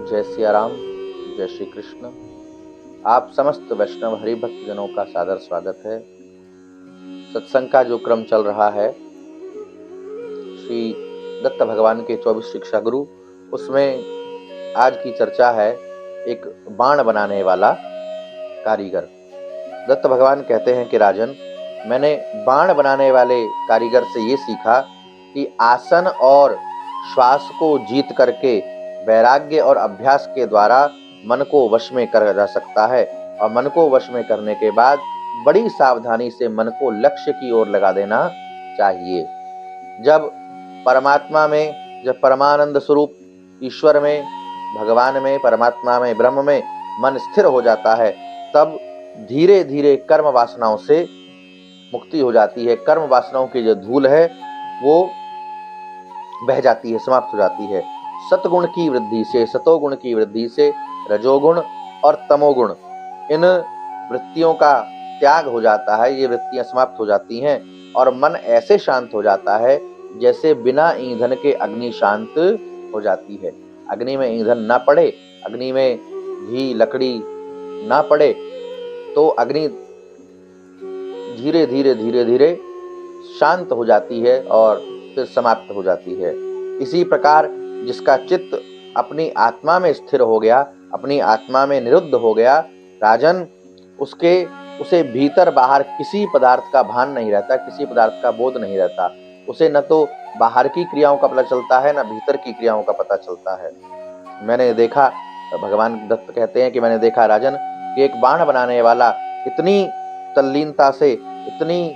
जय सिया राम, जय श्री कृष्ण। आप समस्त वैष्णव हरिभक्त जनों का सादर स्वागत है। सत्संग का जो क्रम चल रहा है श्री दत्त भगवान के 24 शिक्षा गुरु, उसमें आज की चर्चा है एक बाण बनाने वाला कारीगर। दत्त भगवान कहते हैं कि राजन, मैंने बाण बनाने वाले कारीगर से ये सीखा कि आसन और श्वास को जीत करके वैराग्य और अभ्यास के द्वारा मन को वश में करा जा सकता है, और मन को वश में करने के बाद बड़ी सावधानी से मन को लक्ष्य की ओर लगा देना चाहिए। जब परमात्मा में, जब परमानंद स्वरूप ईश्वर में, भगवान में, परमात्मा में, ब्रह्म में मन स्थिर हो जाता है, तब धीरे धीरे कर्म वासनाओं से मुक्ति हो जाती है। कर्म वासनाओं की जो धूल है वो बह जाती है, समाप्त हो जाती है। सतगुण की वृद्धि से, सतोगुण की वृद्धि से रजोगुण और तमोगुण, इन वृत्तियों का त्याग हो जाता है। ये वृत्तियां समाप्त हो जाती हैं और मन ऐसे शांत हो जाता है जैसे बिना ईंधन के अग्नि शांत हो जाती है। अग्नि में ईंधन ना पड़े, अग्नि में घी लकड़ी ना पड़े, तो अग्नि धीरे धीरे धीरे धीरे शांत हो जाती है और फिर समाप्त हो जाती है। इसी प्रकार जिसका चित्त अपनी आत्मा में स्थिर हो गया, अपनी आत्मा में निरुद्ध हो गया, राजन, उसे भीतर बाहर किसी पदार्थ का भान नहीं रहता, किसी पदार्थ का बोध नहीं रहता। उसे न तो बाहर की क्रियाओं का पता चलता है, न भीतर की क्रियाओं का पता चलता है। मैंने देखा, भगवान दत्त कहते हैं कि मैंने देखा राजन कि एक बाण बनाने वाला इतनी तल्लीनता से, इतनी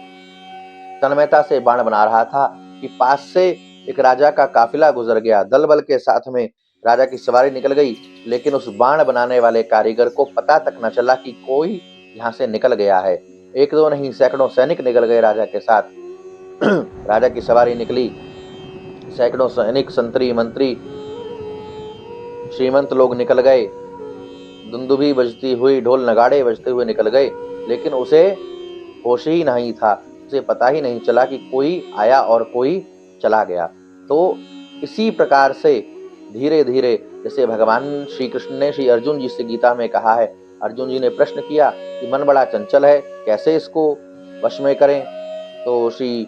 तन्मयता से बाण बना रहा था कि पास से एक राजा का काफिला गुजर गया। दल बल के साथ में राजा की सवारी निकल गई, लेकिन उस बाण बनाने वाले कारीगर को पता तक न चला कि कोई यहाँ से निकल गया है। एक दो नहीं, सैकड़ों सैनिक निकल गए राजा के साथ। राजा की सवारी निकली, सैकड़ों सैनिक, संतरी, मंत्री, श्रीमंत लोग निकल गए, दुंदुभी बजती हुई, ढोल नगाड़े बजते हुए निकल गए, लेकिन उसे होश ही नहीं था। उसे पता ही नहीं चला कि कोई आया और कोई चला गया। तो इसी प्रकार से धीरे धीरे, जैसे भगवान श्री कृष्ण ने श्री अर्जुन जी से गीता में कहा है, अर्जुन जी ने प्रश्न किया कि मन बड़ा चंचल है, कैसे इसको वश में करें? तो श्री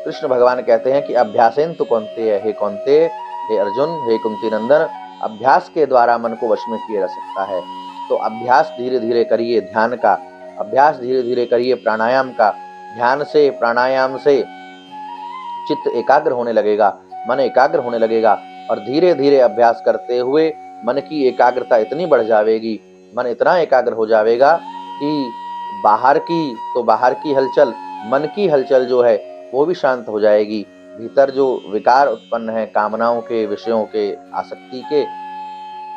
कृष्ण भगवान कहते हैं कि अभ्यासेन तु कौन्तेय, हे कौन्तेय, हे अर्जुन, हे कुंती नंदन, अभ्यास के द्वारा मन को वश में किया जा सकता है। तो अभ्यास धीरे धीरे करिए ध्यान का, अभ्यास धीरे धीरे करिए प्राणायाम का। ध्यान से, प्राणायाम से चित्त एकाग्र होने लगेगा, मन एकाग्र होने लगेगा, और धीरे धीरे अभ्यास करते हुए मन की एकाग्रता इतनी बढ़ जाएगी, मन इतना एकाग्र हो जाएगा कि बाहर की हलचल, मन की हलचल जो है वो भी शांत हो जाएगी। भीतर जो विकार उत्पन्न है, कामनाओं के, विषयों के, आसक्ति के,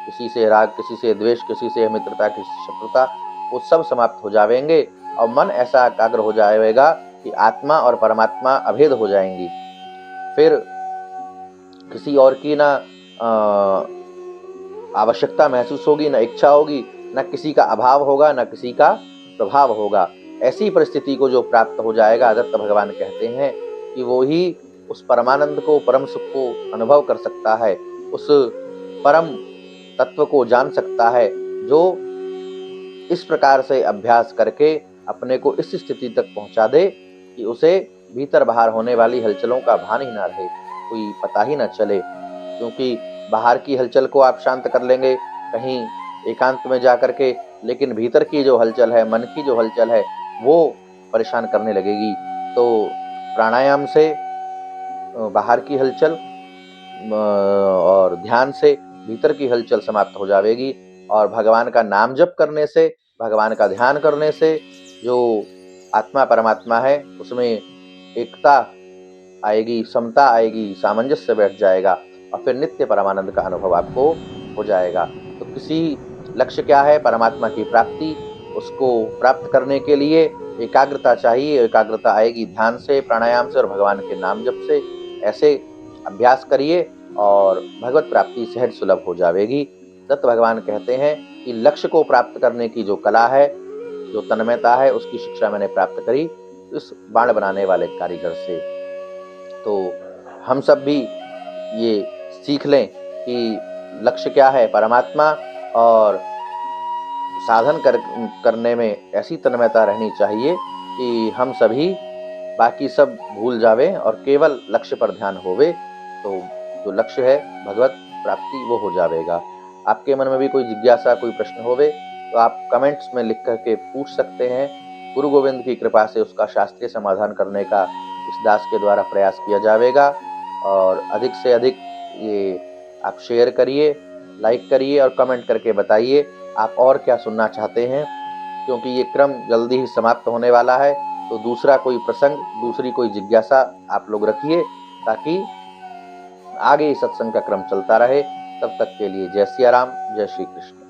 किसी से राग, किसी से द्वेष, किसी से मित्रता, किसी से शत्रुता, वो सब समाप्त हो जाएंगे और मन ऐसा एकाग्र हो जाएगा कि आत्मा और परमात्मा अभेद हो जाएंगी। फिर किसी और की ना आवश्यकता महसूस होगी, न इच्छा होगी, न किसी का अभाव होगा, न किसी का प्रभाव होगा। ऐसी परिस्थिति को जो प्राप्त हो जाएगा, दत्त भगवान कहते हैं कि वो ही उस परमानंद को, परम सुख को अनुभव कर सकता है, उस परम तत्व को जान सकता है, जो इस प्रकार से अभ्यास करके अपने को इस स्थिति तक पहुंचा दे कि उसे भीतर बाहर होने वाली हलचलों का भान ही ना रहे, कोई पता ही ना चले। क्योंकि बाहर की हलचल को आप शांत कर लेंगे कहीं एकांत में जा करके, लेकिन भीतर की जो हलचल है, मन की जो हलचल है, वो परेशान करने लगेगी। तो प्राणायाम से बाहर की हलचल और ध्यान से भीतर की हलचल समाप्त हो जाएगी, और भगवान का नाम जप करने से, भगवान का ध्यान करने से जो आत्मा परमात्मा है उसमें एकता आएगी, समता आएगी, सामंजस्य बैठ जाएगा, और फिर नित्य परमानंद का अनुभव आपको हो जाएगा। तो किसी लक्ष्य क्या है? परमात्मा की प्राप्ति। उसको प्राप्त करने के लिए एकाग्रता चाहिए। एकाग्रता आएगी ध्यान से, प्राणायाम से और भगवान के नाम जप से। ऐसे अभ्यास करिए और भगवत प्राप्ति सहज सुलभ हो जाएगी। दत्त भगवान कहते हैं कि लक्ष्य को प्राप्त करने की जो कला है, जो तन्मयता है, उसकी शिक्षा मैंने प्राप्त करी इस बाण बनाने वाले कारीगर से। तो हम सब भी ये सीख लें कि लक्ष्य क्या है? परमात्मा। और साधन करने में ऐसी तन्मयता रहनी चाहिए कि हम सभी बाकी सब भूल जावें और केवल लक्ष्य पर ध्यान होवे, तो जो लक्ष्य है भगवत प्राप्ति वो हो जावेगा। आपके मन में भी कोई जिज्ञासा, कोई प्रश्न होवे तो आप कमेंट्स में लिख कर के पूछ सकते हैं। गुरु गोविंद की कृपा से उसका शास्त्रीय समाधान करने का इस दास के द्वारा प्रयास किया जावेगा। और अधिक से अधिक ये आप शेयर करिए, लाइक करिए और कमेंट करके बताइए आप और क्या सुनना चाहते हैं, क्योंकि ये क्रम जल्दी ही समाप्त होने वाला है। तो दूसरा कोई प्रसंग, दूसरी कोई जिज्ञासा आप लोग रखिए ताकि आगे इस सत्संग का क्रम चलता रहे। तब तक के लिए जय सिया राम, जय श्री कृष्ण।